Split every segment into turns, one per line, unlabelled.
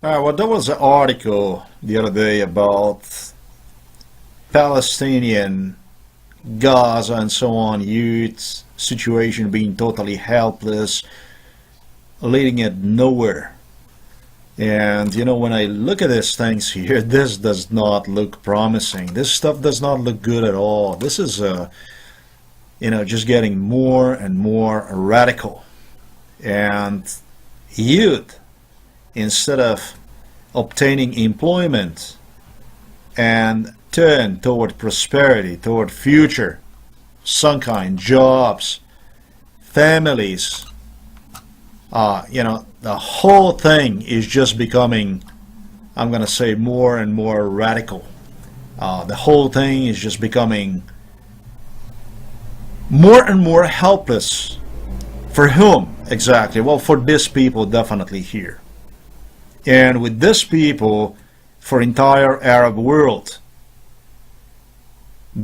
Well, there was an article the other day about Palestinian, Gaza, and so on youth situation being totally helpless, leading it nowhere. And when I look at these things here, this does not look promising. This stuff does not look good at all. This is, just getting more and more radical. And youth, instead of obtaining employment and turn toward prosperity, toward future, some kind, jobs, families, the whole thing is just becoming, I'm going to say, more and more radical. The whole thing is just becoming more and more helpless. For whom exactly? Well, for these people definitely here. And with these people, for entire Arab world.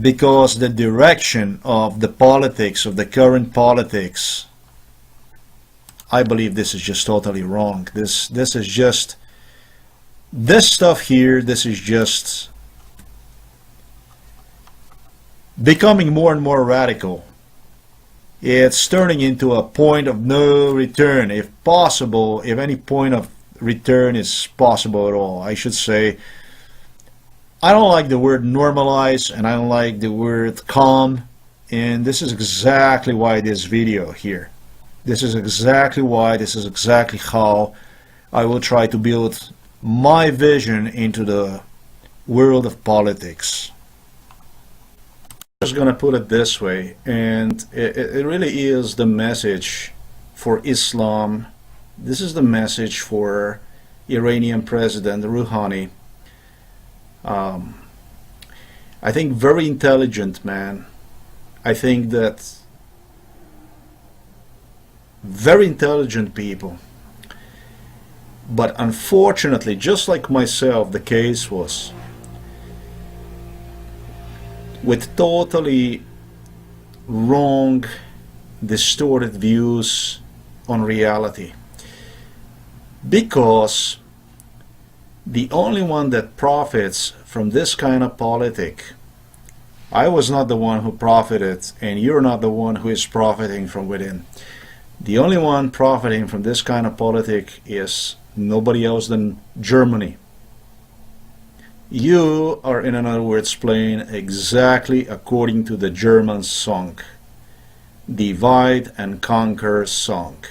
Because the direction of the politics, of the current politics, I believe this is just totally wrong. This is just, this stuff here, this is just becoming more and more radical. It's turning into a point of no return, if possible, if any point of return is possible at all. I should say, I don't like the word normalize, and I don't like the word calm, and this is exactly why this video here. This is exactly why, this is exactly how I will try to build my vision into the world of politics. I'm just gonna put it this way, and it really is the message for Islam. This is the message for Iranian President Rouhani. I think very intelligent man. I think that very intelligent people. But unfortunately, just like myself, the case was with totally wrong, distorted views on reality. Because the only one that profits from this kind of politic, I was not the one who profited, and you're not the one who is profiting from within. The only one profiting from this kind of politic is nobody else than Germany. You are, in other words, playing exactly according to the German song, divide and conquer song.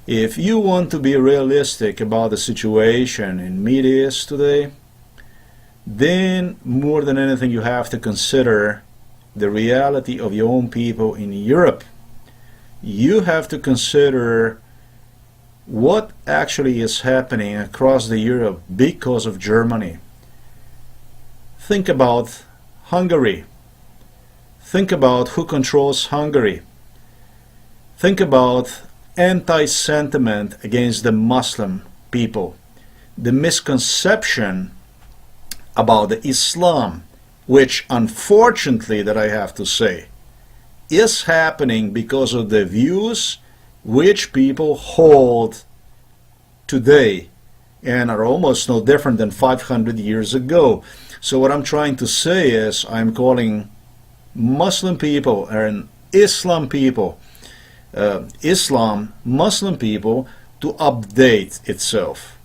If you want to be realistic about the situation in Middle East today, then more than anything you have to consider the reality of your own people in Europe. You have to consider what actually is happening across the Europe because of Germany. Think about Hungary. Think about who controls Hungary. Think about anti-sentiment against the Muslim people. The misconception about the Islam, which unfortunately, that I have to say, is happening because of the views which people hold today and are almost no different than 500 years ago. So what I'm trying to say is I'm calling Muslim people and Islam people, Muslim people, to update itself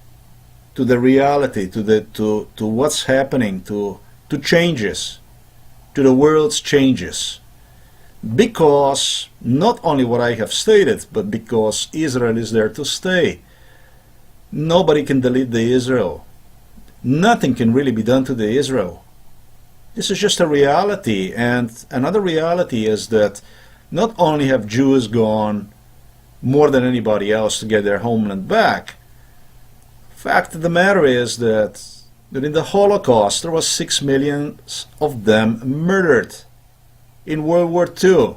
to the reality, to what's happening, to changes, to the world's changes. Because not only what I have stated, but because Israel is there to stay. Nobody can delete the Israel. Nothing can really be done to the Israel. This is just a reality. And another reality is that not only have Jews gone more than anybody else to get their homeland back, fact of the matter is that in the Holocaust there was 6 million of them murdered. In World War II,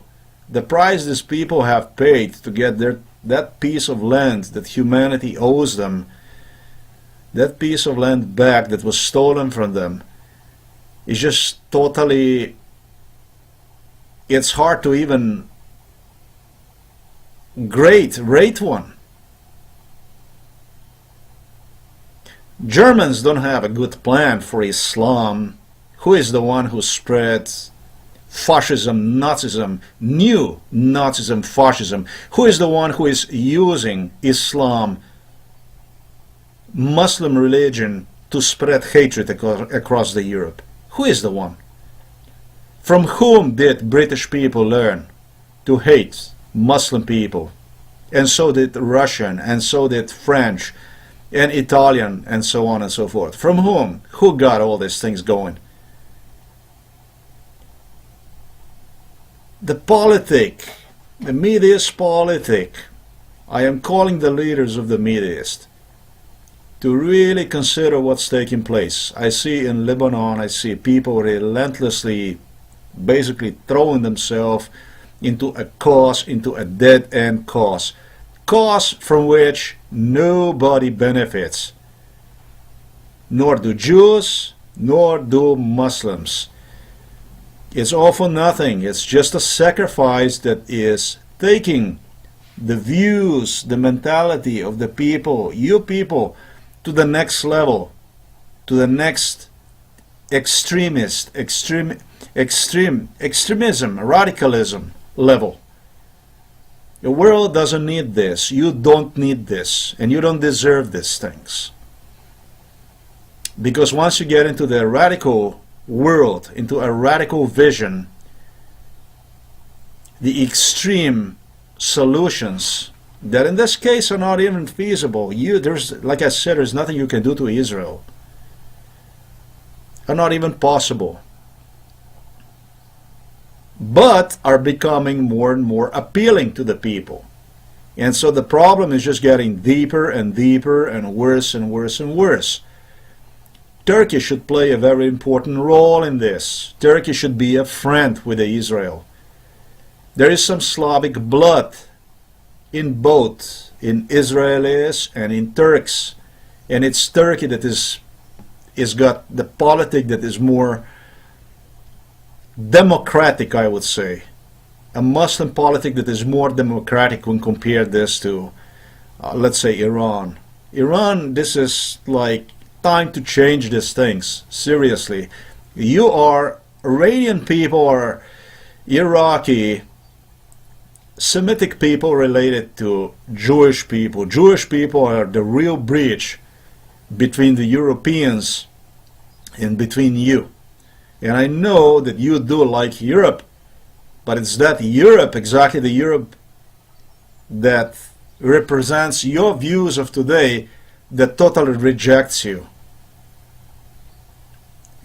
the price these people have paid to get that piece of land that humanity owes them, that piece of land back that was stolen from them, is just totally, it's hard to even rate one. Germans don't have a good plan for Islam. Who is the one who spread fascism, Nazism, new Nazism, fascism? Who is the one who is using Islam, Muslim religion, to spread hatred across the Europe? Who is the one? From whom did British people learn to hate Muslim people? And so did Russian, and so did French, and Italian, and so on and so forth. From whom? Who got all these things going? The politic, the Mideast politic. I am calling the leaders of the Mideast to really consider what's taking place. I see in Lebanon, I see people relentlessly basically throwing themselves into a cause, into a dead-end cause from which nobody benefits, nor do Jews, nor do Muslims. It's all for nothing. It's just a sacrifice that is taking the views, the mentality of the people, you people, to the next level, to the next extremism, radicalism level. The world doesn't need this. You don't need this, and you don't deserve these things. Because once you get into the radical world, into a radical vision, the extreme solutions that in this case are not even feasible. There's, like I said, there's nothing you can do to Israel. Are not even possible. But are becoming more and more appealing to the people. And so the problem is just getting deeper and deeper and worse and worse and worse. Turkey should play a very important role in this. Turkey should be a friend with Israel. There is some Slavic blood in both, in Israelis and in Turks. And it's Turkey that is got the politic that is more democratic, I would say. A Muslim politic that is more democratic when compared this to, let's say, Iran. Iran, this is like time to change these things. Seriously. You are Iranian people or Iraqi, Semitic people related to Jewish people. Jewish people are the real bridge between the Europeans and between you. And I know that you do like Europe, but it's that Europe, exactly the Europe that represents your views of today, that totally rejects you.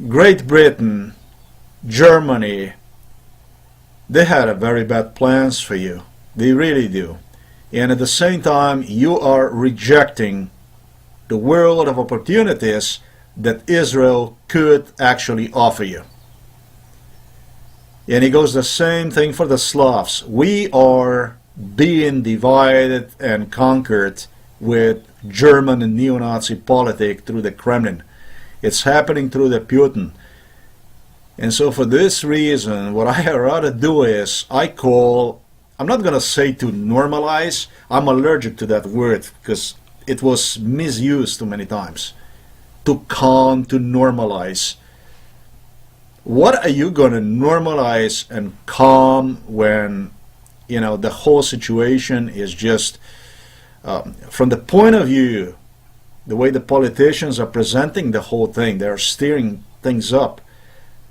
Great Britain, Germany, they had a very bad plans for you. They really do. And at the same time, you are rejecting the world of opportunities that Israel could actually offer you. And it goes the same thing for the Slavs. We are being divided and conquered with German and neo-Nazi politics through the Kremlin. It's happening through the Putin. And so for this reason, what I rather do is I'm not going to say to normalize. I'm allergic to that word because it was misused too many times. To calm, to normalize. What are you going to normalize and calm when, the whole situation is just, from the point of view, the way the politicians are presenting the whole thing, they're steering things up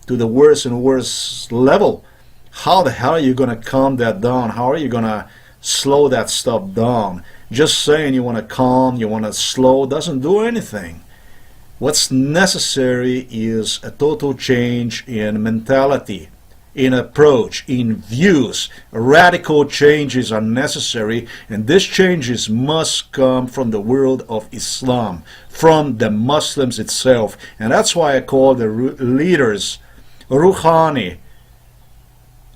to the worse and worse level. How the hell are you going to calm that down? How are you going to slow that stuff down? Just saying you want to calm, you want to slow, doesn't do anything. What's necessary is a total change in mentality, in approach, in views. Radical changes are necessary, and these changes must come from the world of Islam, from the Muslims itself. And that's why I call the leaders Rouhani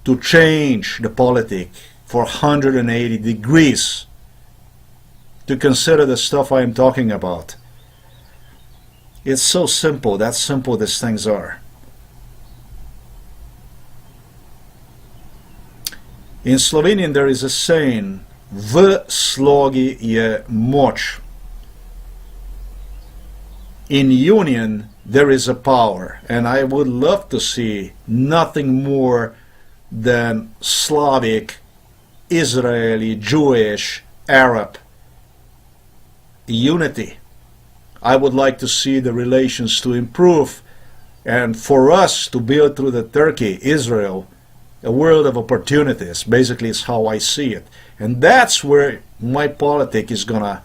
to change the politic for 180 degrees, to consider the stuff I am talking about. It's so simple. That's simple these things are. In Slovenian there is a saying, v slogi je moč. in union there is a power, and I would love to see nothing more than Slavic, Israeli, Jewish, Arab unity. I would like to see the relations to improve, and for us to build through the Turkey, Israel, a world of opportunities, basically is how I see it. And that's where my politic is gonna,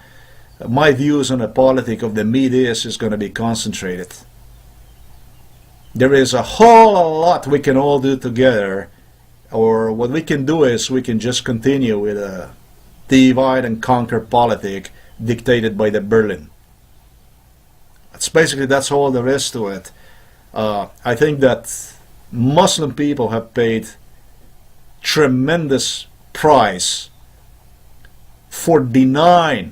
my views on the politic of the Middle East is gonna be concentrated. There is a whole lot we can all do together, or what we can do is we can just continue with a divide and conquer politic dictated by the Berlin. That's all there is to it. I think that Muslim people have paid tremendous price for denying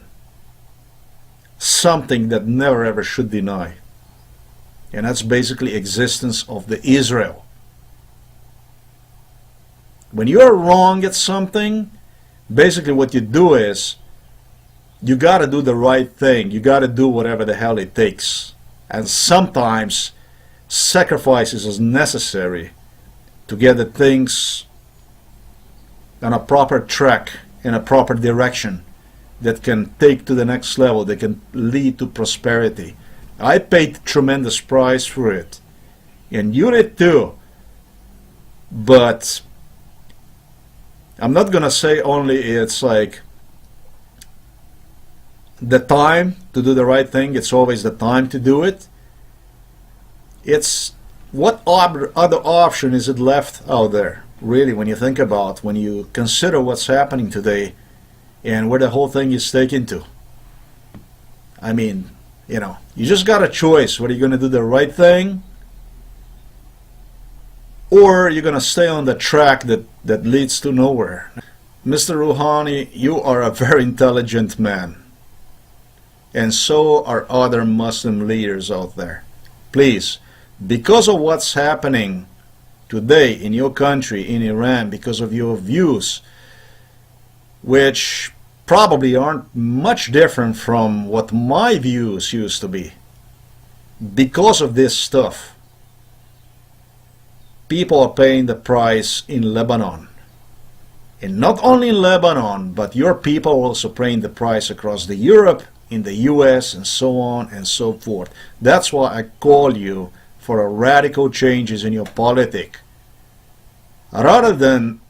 something that never ever should deny, and that's basically existence of the Israel. When you're wrong at something, basically what you do is you got to do the right thing. You got to do whatever the hell it takes, and sometimes sacrifices is necessary to get the things on a proper track, in a proper direction that can take to the next level, that can lead to prosperity. I paid tremendous price for it, and you did too. But I'm not gonna say only it's like the time to do the right thing, it's always the time to do it. It's what other option is it left out there, really, when you think about, when you consider what's happening today and where the whole thing is taken to. I mean, you know, you just got a choice whether you're going to do the right thing or you're going to stay on the track that leads to nowhere. Mr. Rouhani, you are a very intelligent man, and so are other Muslim leaders out there. Please, because of what's happening today in your country, in Iran, because of your views, which probably aren't much different from what my views used to be, because of this stuff, people are paying the price in Lebanon. And not only in Lebanon, but your people are also paying the price across the Europe, in the US, and so on and so forth. That's why I call you for a radical changes in your politic. Rather than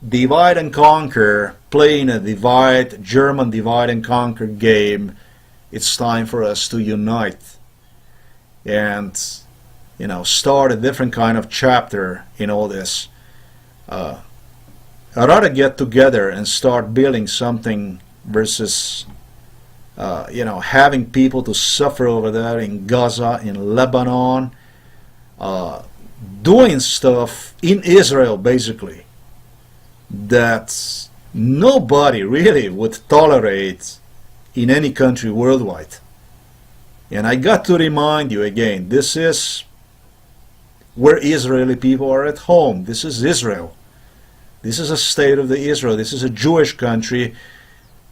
divide and conquer, playing a German divide and conquer game, it's time for us to unite and, you know, start a different kind of chapter in all this. I'd rather get together and start building something versus you know, having people to suffer over there in Gaza, in Lebanon, doing stuff in Israel, basically, that nobody really would tolerate in any country worldwide. And I got to remind you again, this is where Israeli people are at home. This is Israel. This is a state of the Israel. This is a Jewish country.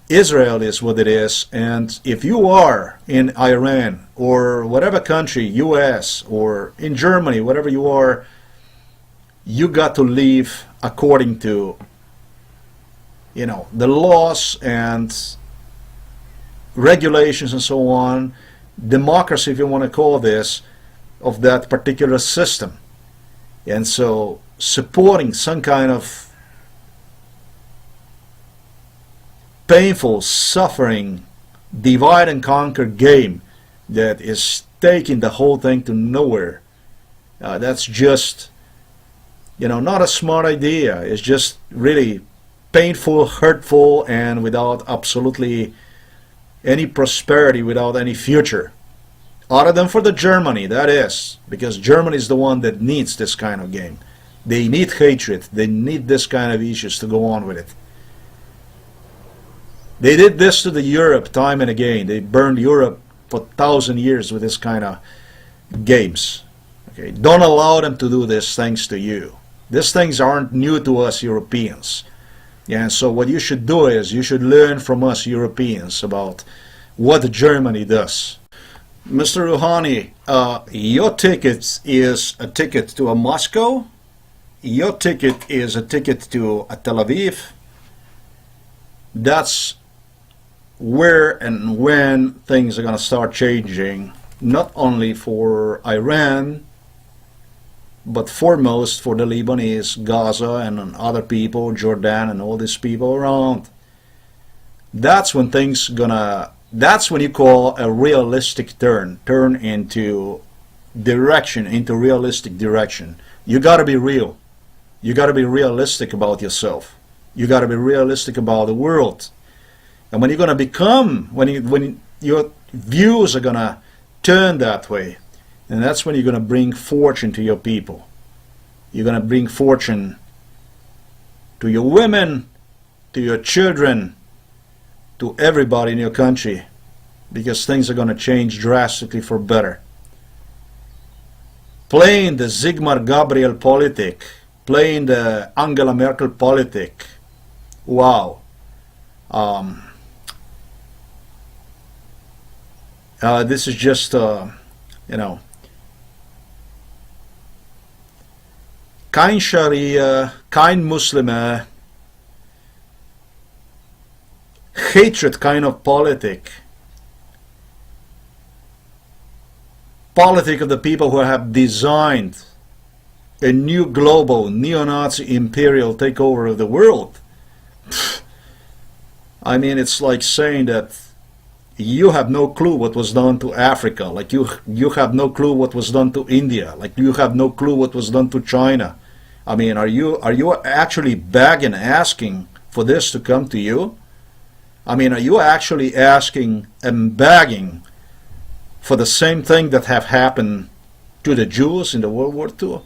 Israel is what it is, and if you are in Iran or whatever country, US or in Germany, whatever you are, you got to live according to, you know, the laws and regulations and so on, democracy, if you want to call this, of that particular system. And so supporting some kind of painful, suffering, divide and conquer game that is taking the whole thing to nowhere, that's just, you know, not a smart idea. It's just really painful, hurtful, and without absolutely any prosperity, without any future. Other than for the Germany, that is, because Germany is the one that needs this kind of game. They need hatred. They need this kind of issues to go on with it. They did this to the Europe time and again. They burned Europe for 1,000 years with this kind of games. Okay, don't allow them to do these things to you. These things aren't new to us Europeans. Yeah, and so what you should do is you should learn from us Europeans about what Germany does. Mr. Rouhani, your ticket is a ticket to a Moscow. Your ticket is a ticket to a Tel Aviv. That's where and when things are going to start changing, not only for Iran, but foremost for the Lebanese, Gaza, and other people, Jordan, and all these people around. That's when that's when you call a realistic turn into direction, into realistic direction. You got to be real. You got to be realistic about yourself. You got to be realistic about the world. And when you're going to become, when your views are going to turn that way, and that's when you're going to bring fortune to your people. You're going to bring fortune to your women, to your children, to everybody in your country, because things are going to change drastically for better. Playing the Sigmar Gabriel politic, playing the Angela Merkel politic, wow. This is just, you know, kein Sharia, kein Muslime, hatred kind of politic of the people who have designed a new global neo-Nazi imperial takeover of the world. I mean, it's like saying that you have no clue what was done to Africa, like you have no clue what was done to India, like you have no clue what was done to China. I mean, are you actually begging, asking for this to come to you? I mean, are you actually asking and begging for the same thing that have happened to the Jews in the World War II?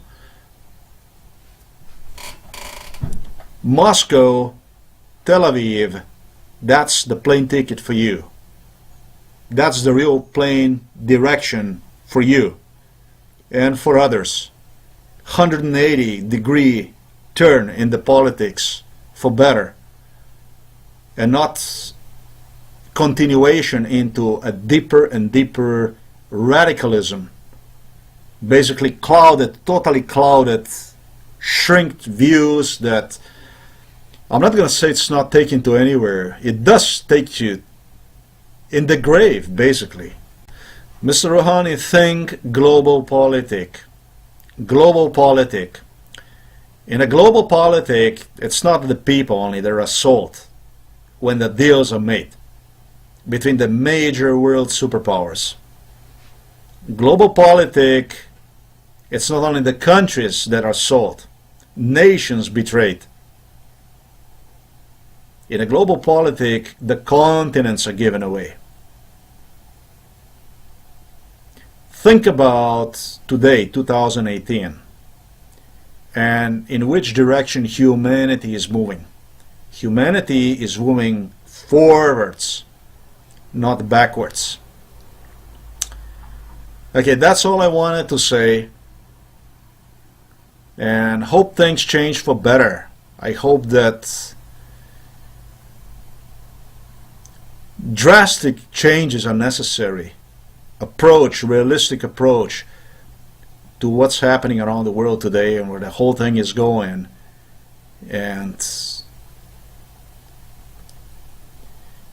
Moscow, Tel Aviv, that's the plane ticket for you. That's the real plane direction for you and for others. 180-degree turn in the politics for better, and not continuation into a deeper and deeper radicalism, basically totally clouded, shrinked views that, I'm not going to say it's not taken to anywhere. It does take you in the grave, basically. Mr. Rouhani, think global politic. Global politic. In a global politic, it's not the people only, they're assault when the deals are made between the major world superpowers. Global politic, it's not only the countries that are sold, nations betrayed. In a global politic, the continents are given away. Think about today, 2018, and in which direction humanity is moving. Humanity is moving forwards, not backwards. Okay, that's all I wanted to say, and hope things change for better. I hope that drastic changes are necessary. Realistic approach to what's happening around the world today and where the whole thing is going, and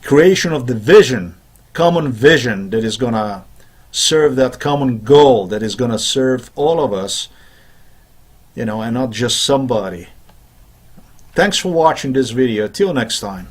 creation of the vision, common vision that is going to serve that common goal, that is going to serve all of us, you know, and not just somebody. Thanks for watching this video. Till next time.